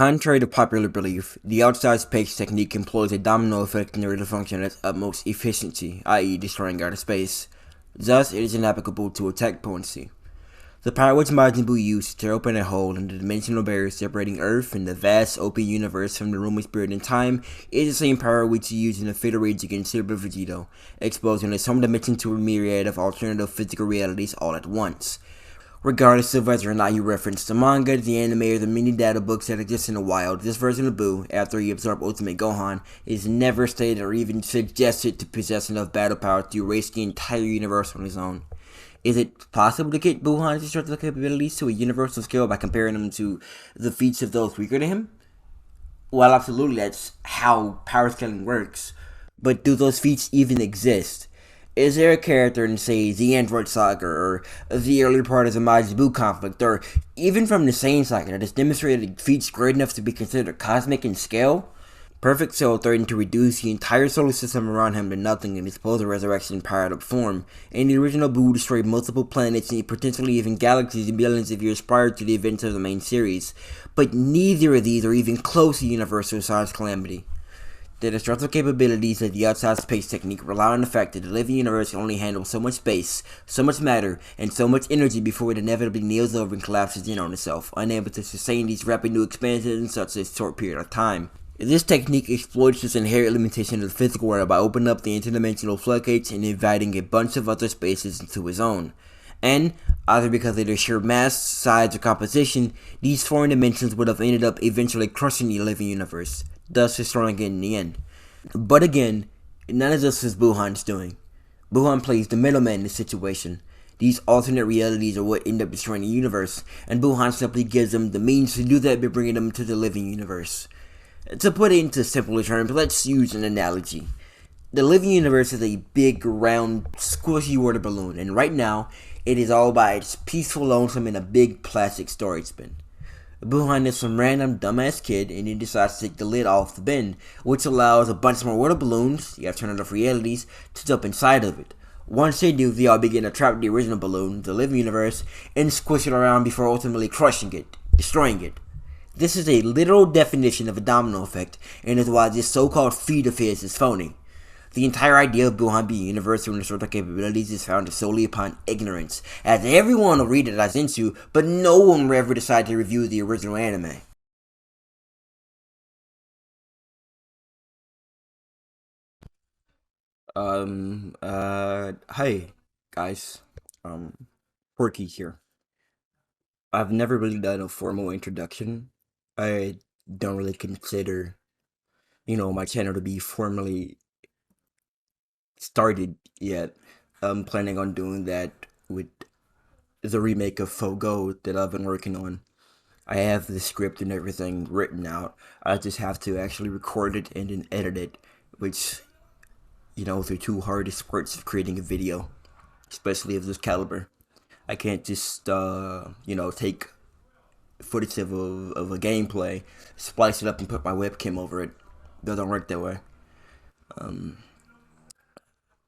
Contrary to popular belief, the outside space technique employs a domino effect in order to function at its utmost efficiency, i.e. destroying outer space. Thus, it is inapplicable to attack potency. The power which Majin Buu used to open a hole in the dimensional barrier separating Earth and the vast open universe from the room of spirit and time is the same power which he used in the fatal rage against Super Vegito, exposing his home dimension to a myriad of alternative physical realities all at once. Regardless of whether or not you reference the manga, the anime, or the many data books that exist in the wild, this version of Buu, after he absorbed Ultimate Gohan, is never stated or even suggested to possess enough battle power to erase the entire universe on his own. Is it possible to get Buuhan's destructive capabilities to a universal scale by comparing them to the feats of those weaker to him? Well, absolutely, that's how Powerscaling works. But do those feats even exist? Is there a character in, say, the Android Saga, or the early part of the Majin Buu conflict, or even from the Saiyan Saga that has demonstrated feats great enough to be considered cosmic in scale? Perfect Cell threatened to reduce the entire solar system around him to nothing in his post-resurrection powered-up form, and the original Buu destroyed multiple planets and potentially even galaxies billions of years prior to the events of the main series, but neither of these are even close to universal size calamity. The destructive capabilities of the outside space technique rely on the fact that the living universe can only handle so much space, so much matter, and so much energy before it inevitably kneels over and collapses in on itself, unable to sustain these rapid new expansions in such a short period of time. This technique exploits this inherent limitation of the physical world by opening up the interdimensional floodgates and inviting a bunch of other spaces into his own. And, either because of their sheer mass, size, or composition, these foreign dimensions would have ended up eventually crushing the living universe, thus destroying it in the end. But again, none of this is Buuhan's doing. Buuhan plays the middleman in this situation. These alternate realities are what end up destroying the universe, and Buuhan simply gives them the means to do that by bringing them to the living universe. To put it into simpler terms, let's use an analogy. The living universe is a big, round, squishy water balloon, and right now, it is all by its peaceful lonesome in a big plastic storage bin. Buuhan is some random dumbass kid, and he decides to take the lid off the bin, which allows a bunch more water balloons, the alternative realities, to jump inside of it. Once they do, they all begin to trap the original balloon, the living universe, and squish it around before ultimately crushing it, destroying it. This is a literal definition of a domino effect, and is why this so-called feat of his is phony. The entire idea of Buuhan being universal in certain capabilities is founded solely upon ignorance, as everyone will read it as into, but no one will ever decide to review the original anime. Hi, guys. Porky here. I've never really done a formal introduction. I don't really consider, my channel to be formally started yet. I'm planning on doing that with the remake of Fogo that I've been working on. I have the script and everything written out. I just have to actually record it and then edit it, which, the two hardest parts of creating a video, especially of this caliber. I can't just, take footage of a gameplay, splice it up, and put my webcam over it. That don't work that way.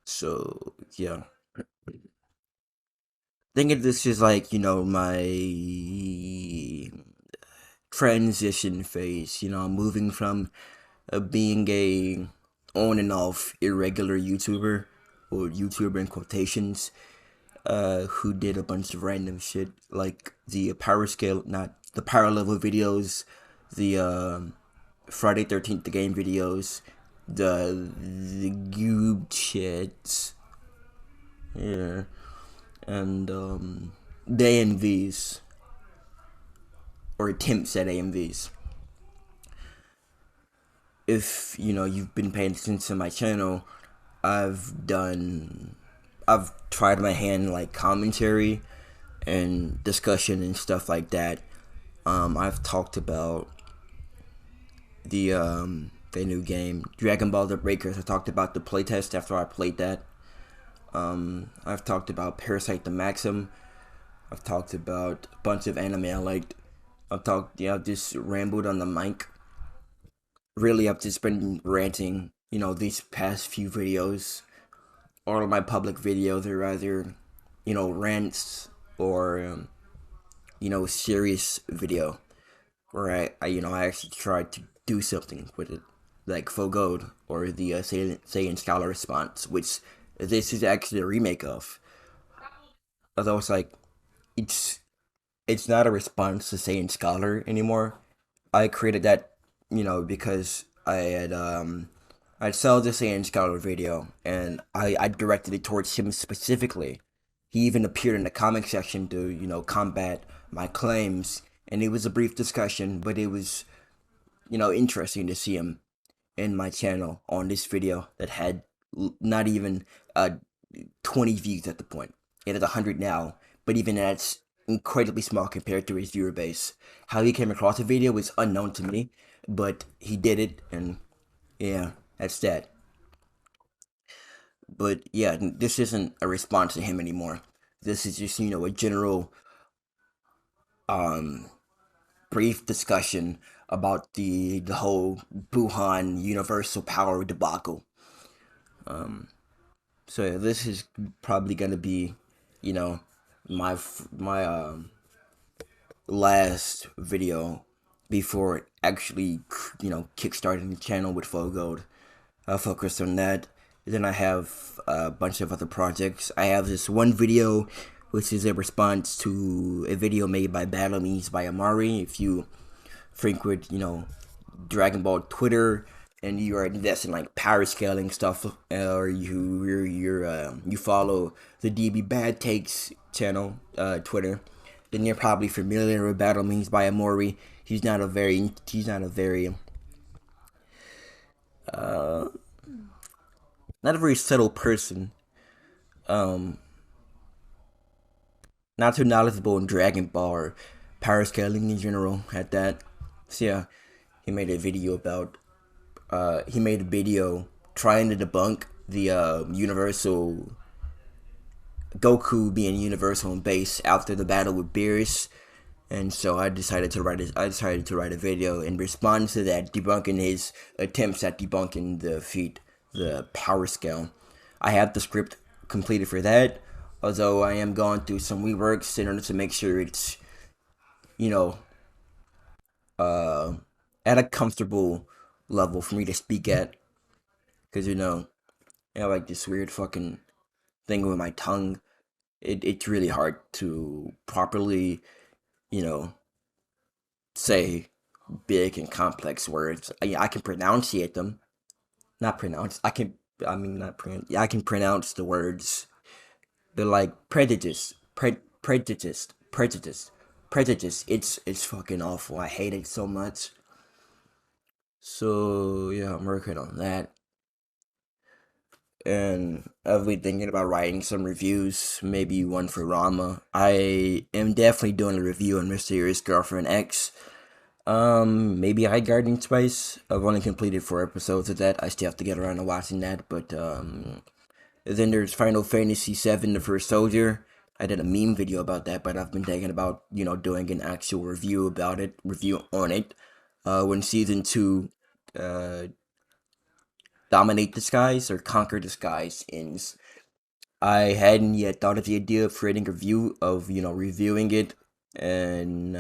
So, yeah. Think of this as like, my transition phase, moving from being a on and off irregular YouTuber, or YouTuber in quotations, who did a bunch of random shit, like the power scale, not the power level videos, the Friday 13th the game videos, the Goob shits, yeah, and the AMVs, or attempts at AMVs. If you've been paying attention to my channel, I've tried my hand in like commentary and discussion and stuff like that. I've talked about the new game Dragon Ball The Breakers. I talked about the playtest after I played that. I've talked about Parasite the Maxim. I've talked about a bunch of anime I liked. I've just rambled on the mic. Really, I've just been ranting, these past few videos. All of my public videos are either, rants or, serious video. where I actually tried to do something with it, like Full Gold or the Saiyan Scholar response, which this is actually a remake of. Although it's it's not a response to Saiyan Scholar anymore. I created that, because I saw the Saiyan Scholar video and I directed it towards him specifically. He even appeared in the comment section to, combat my claims, and it was a brief discussion, but it was, interesting to see him in my channel on this video that had not even 20 views at the point. It has 100 now, but even that's incredibly small compared to his viewer base. How he came across the video was unknown to me, but he did it, and yeah, that's that. But yeah, this isn't a response to him anymore. This is just, a general um brief discussion about the whole Buuhan universal power debacle. Um, so yeah, this is probably gonna be, you know, my last video before actually, kickstarting the channel with Full Gold. I'll focus on that. Then I have a bunch of other projects. I have this one video, which is a response to a video made by Battle Memes by Amari. If you frequent, Dragon Ball Twitter and you are invested in like power scaling stuff, or you follow the DB Bad Takes channel, Twitter, then you're probably familiar with Battle Memes by Amori. Uh, not a very subtle person. Um, Not too knowledgeable in Dragon Ball or power scaling in general. At that, so yeah, he made a video about. He made a video trying to debunk the universal Goku being universal in base after the battle with Beerus. And so I decided to write a video in response to that, debunking his attempts at debunking the power scale. I have the script completed for that, although I am going through some reworks in order to make sure it's, you know, uh, at a comfortable level for me to speak at. Because, I have like this weird fucking thing with my tongue. It's really hard to properly, you know, say big and complex words. I can pronunciate them, not pronounce. I can. I mean, not pronounce. Yeah, I can pronounce the words. They're like prejudice. It's fucking awful. I hate it so much. So yeah, I'm working on that, and I've been thinking about writing some reviews. Maybe one for Rama. I am definitely doing a review on Mysterious Girlfriend X. Maybe High Garden Spice. I've only completed 4 episodes of that. I still have to get around to watching that. But then there's Final Fantasy VII: The First Soldier. I did a meme video about that, but I've been thinking about doing an actual review on it. When season 2, uh, Dominate the Skies or Conquer the Skies ends. I hadn't yet thought of the idea of creating a review of reviewing it, and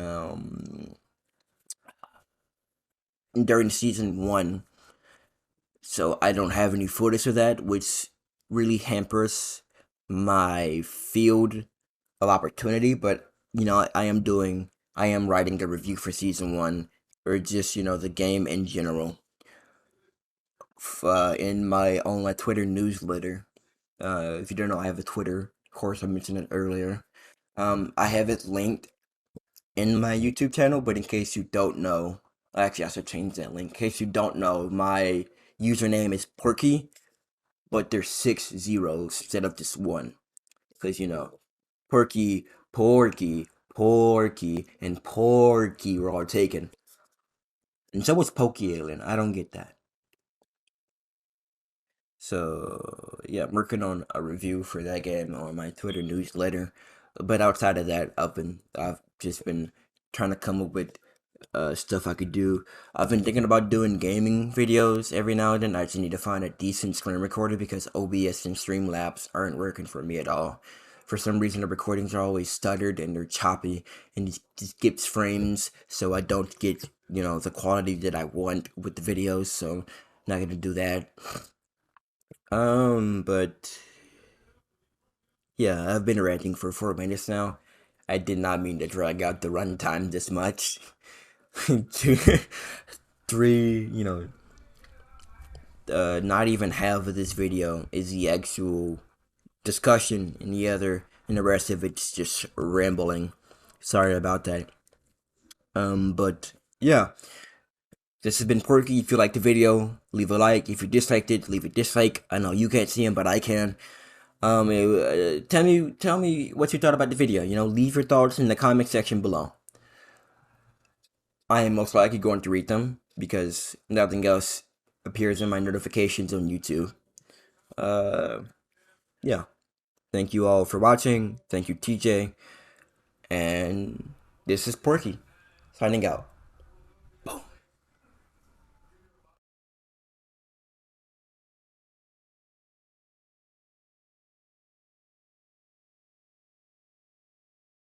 during season 1. So I don't have any footage of that, which really hampers my field of opportunity. But I am writing a review for season 1, or just the game in general, in my online Twitter newsletter. If you don't know, I have a Twitter. Of course, I mentioned it earlier. I have it linked in my YouTube channel, but in case you don't know, actually I should change that link. In case you don't know, my username is Porky, but there's 6 zeros instead of just one. Because, Porky, Porky, Porky, and Porky were all taken. And so was Pokey Alien. I don't get that. So, yeah, I'm working on a review for that game on my Twitter newsletter. But outside of that, I've just been trying to come up with stuff I could do. I've been thinking about doing gaming videos every now and then. I just need to find a decent screen recorder because OBS and Streamlabs aren't working for me at all. For some reason, the recordings are always stuttered and they're choppy and it skips frames, so I don't get, the quality that I want with the videos, so I'm not gonna do that. But yeah, I've been ranting for 4 minutes now. I did not mean to drag out the runtime this much. Two, three, not even half of this video is the actual discussion, and the rest of it's just rambling. Sorry about that. But yeah, this has been Porky. If you liked the video, leave a like. If you disliked it, leave a dislike. I know you can't see him, but I can. Tell me what you thought about the video. Leave your thoughts in the comment section below. I am most likely going to read them because nothing else appears in my notifications on YouTube. Yeah. Thank you all for watching. Thank you, TJ. And this is Porky, signing out.